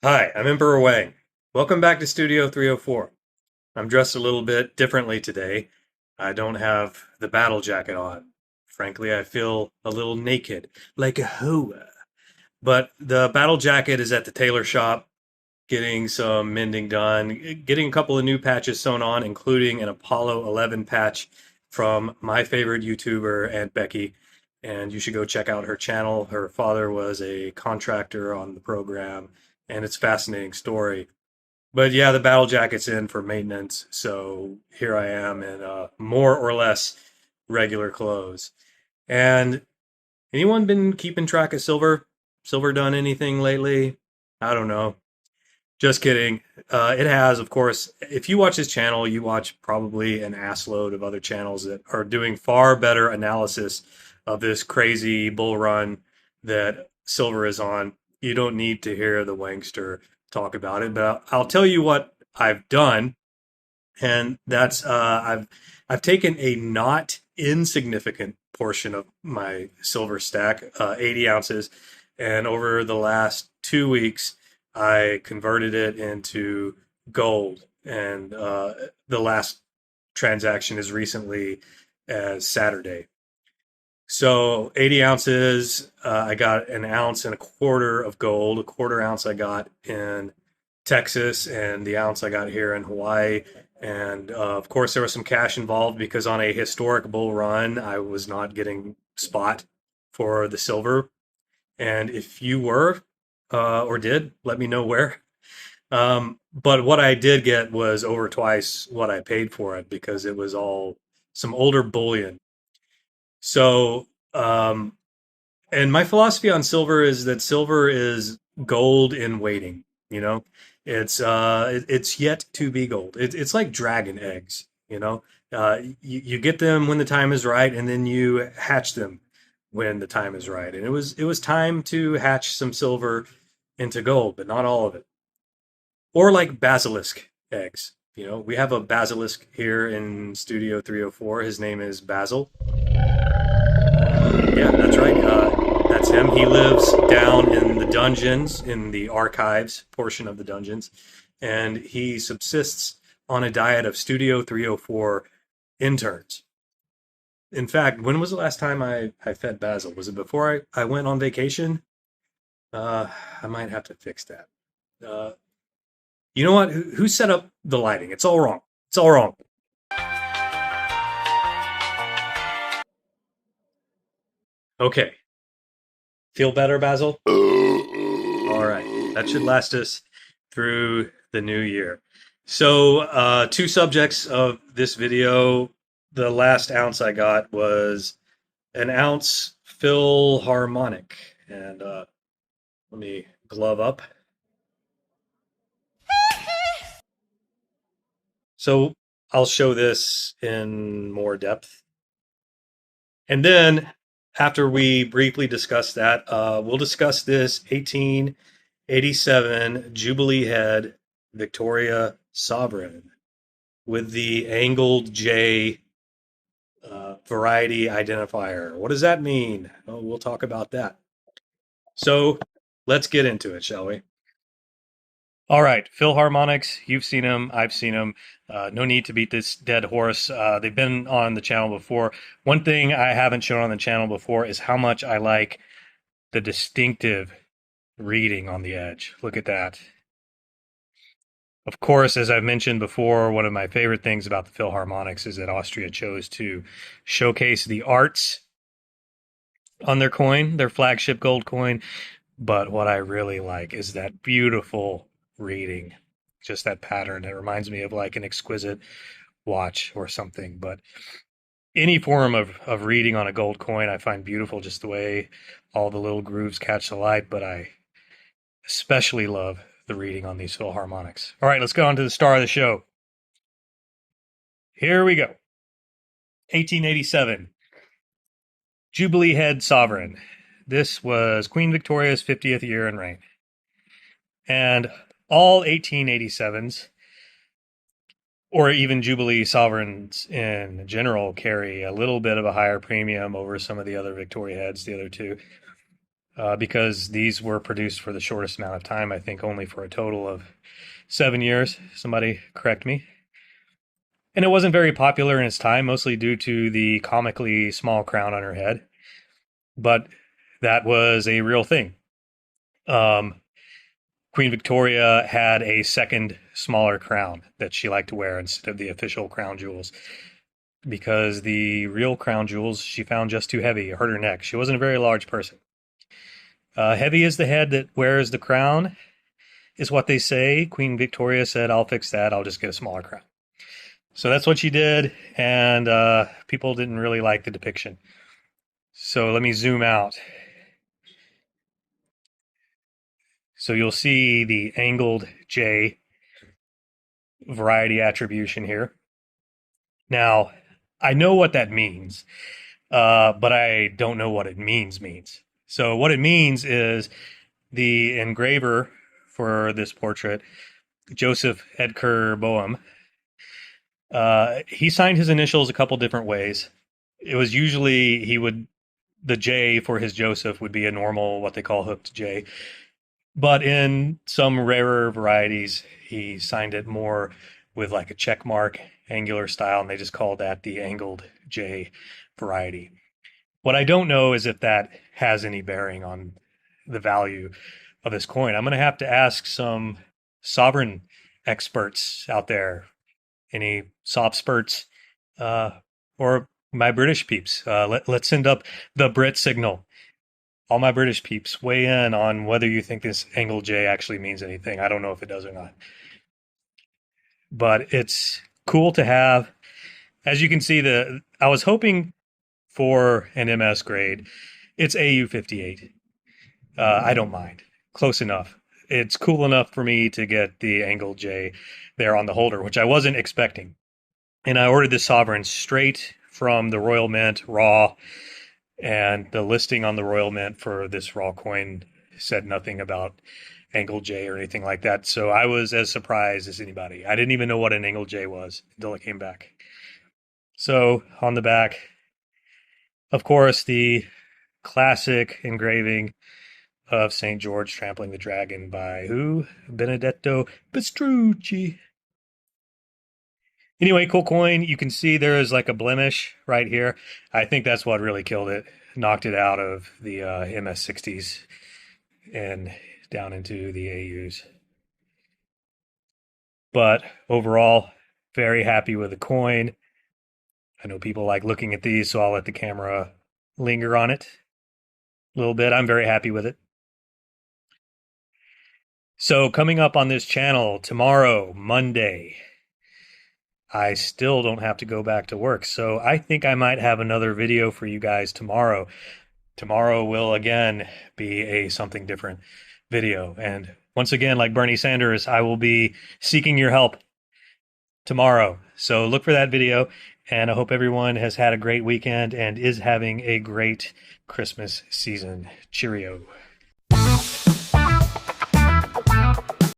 Hi, I'm Emperor Wang. Welcome back to Studio 304. I'm dressed a little bit differently today. I don't have the battle jacket on. Frankly, I feel a little naked, like a hoa. But the battle jacket is at the tailor shop, getting some mending done, getting a couple of new patches sewn on, including an Apollo 11 patch from my favorite YouTuber, Aunt Becky. And you should go check out her channel. Her father was a contractor on the program, and it's a fascinating story. But yeah, the battle jacket's in for maintenance, so here I am in more or less regular clothes. And anyone been keeping track of Silver? Silver done anything lately? I don't know. Just kidding. It has, of course. If you watch his channel, you watch probably an assload of other channels that are doing far better analysis of this crazy bull run that Silver is on. You don't need to hear the Wangster talk about it, but I'll tell you what I've done, and that's I've taken a not insignificant portion of my silver stack, 80 ounces, and over the last 2 weeks, I converted it into gold. And the last transaction is recently as Saturday. So 80 ounces, I got an ounce and a quarter of gold. A quarter ounce I got in Texas, and the ounce I got here in Hawaii. And of course, there was some cash involved because on a historic bull run, I was not getting spot for the silver. And if you were or did, let me know where. But what I did get was over twice what I paid for it because it was all some older bullion. So, and my philosophy on silver is that silver is gold in waiting. You know, it's yet to be gold. It's like dragon eggs. You get them when the time is right, and then you hatch them when the time is right. And it was time to hatch some silver into gold, but not all of it. Or like basilisk eggs. We have a basilisk here in Studio 304. His name is Basil. Yeah, that's right. That's him. He lives down in the dungeons, in the archives portion of the dungeons, and he subsists on a diet of Studio 304 interns. In fact, when was the last time I fed Basil? Was it before I went on vacation? Uh, I might have to fix that. Uh, you know what? Who set up the lighting? It's all wrong. It's all wrong. Okay. Feel better, Basil? All right. That should last us through the new year. So, two subjects of this video. The last ounce I got was an ounce Philharmonic. And let me glove up. So, I'll show this in more depth. And then, after we briefly discuss that, we'll discuss this 1887 Jubilee head Victoria Sovereign with the angled J variety identifier. What does that mean? Oh, we'll talk about that. So let's get into it, shall we? All right, Philharmonics, you've seen them, I've seen them. No need to beat this dead horse. They've been on the channel before. One thing I haven't shown on the channel before is how much I like the distinctive reading on the edge. Look at that. Of course, as I've mentioned before, one of my favorite things about the Philharmonics is that Austria chose to showcase the arts on their coin, their flagship gold coin. But what I really like is that beautiful reading, just that pattern. It reminds me of like an exquisite watch or something. But any form of reading on a gold coin, I find beautiful, just the way all the little grooves catch the light. But I especially love the reading on these Philharmonics. All right, let's go on to the star of the show. Here we go. 1887, Jubilee Head Sovereign. This was Queen Victoria's 50th year in reign. And all 1887s, or even Jubilee sovereigns in general, carry a little bit of a higher premium over some of the other Victoria heads, the other two. because these were produced for the shortest amount of time. I think only for a total of 7 years. Somebody correct me. And it wasn't very popular in its time, mostly due to the comically small crown on her head. But that was a real thing. Queen Victoria had a second smaller crown that she liked to wear instead of the official crown jewels, because the real crown jewels she found just too heavy, it hurt her neck. She wasn't a very large person. Heavy is the head that wears the crown, is what they say. Queen Victoria said, I'll fix that. I'll just get a smaller crown. So that's what she did, and people didn't really like the depiction. So let me zoom out. So you'll see the angled J variety attribution here. Now, I know what that means, but I don't know what it means. So what it means is the engraver for this portrait, Joseph Edgar Boehm, he signed his initials a couple different ways. It was usually the J for his Joseph would be a normal, what they call hooked J. But in some rarer varieties, he signed it more with like a check mark, angular style, and they just called that the angled J variety. What I don't know is if that has any bearing on the value of this coin. I'm going to have to ask some sovereign experts out there, any sopsperts, or my British peeps. Let's send up the Brit signal. All my British peeps, weigh in on whether you think this angle J actually means anything. I don't know if it does or not. But it's cool to have. As you can see, I was hoping for an MS grade. It's AU58. I don't mind. Close enough. It's cool enough for me to get the angle J there on the holder, which I wasn't expecting. And I ordered this sovereign straight from the Royal Mint raw, and the listing on the Royal Mint for this raw coin said nothing about angle J or anything like that. So I was as surprised as anybody. I didn't even know what an angle J was until it came back. So on the back, of course, the classic engraving of St. George trampling the dragon by who? Benedetto Pestrucci. Anyway, cool coin. You can see there is like a blemish right here. I think that's what really killed it, knocked it out of the MS60s and down into the AUs. But overall, very happy with the coin. I know people like looking at these, so I'll let the camera linger on it a little bit. I'm very happy with it. So coming up on this channel tomorrow, Monday, I still don't have to go back to work. So I think I might have another video for you guys tomorrow. Tomorrow will again be a something different video. And once again, like Bernie Sanders, I will be seeking your help tomorrow. So look for that video. And I hope everyone has had a great weekend and is having a great Christmas season. Cheerio.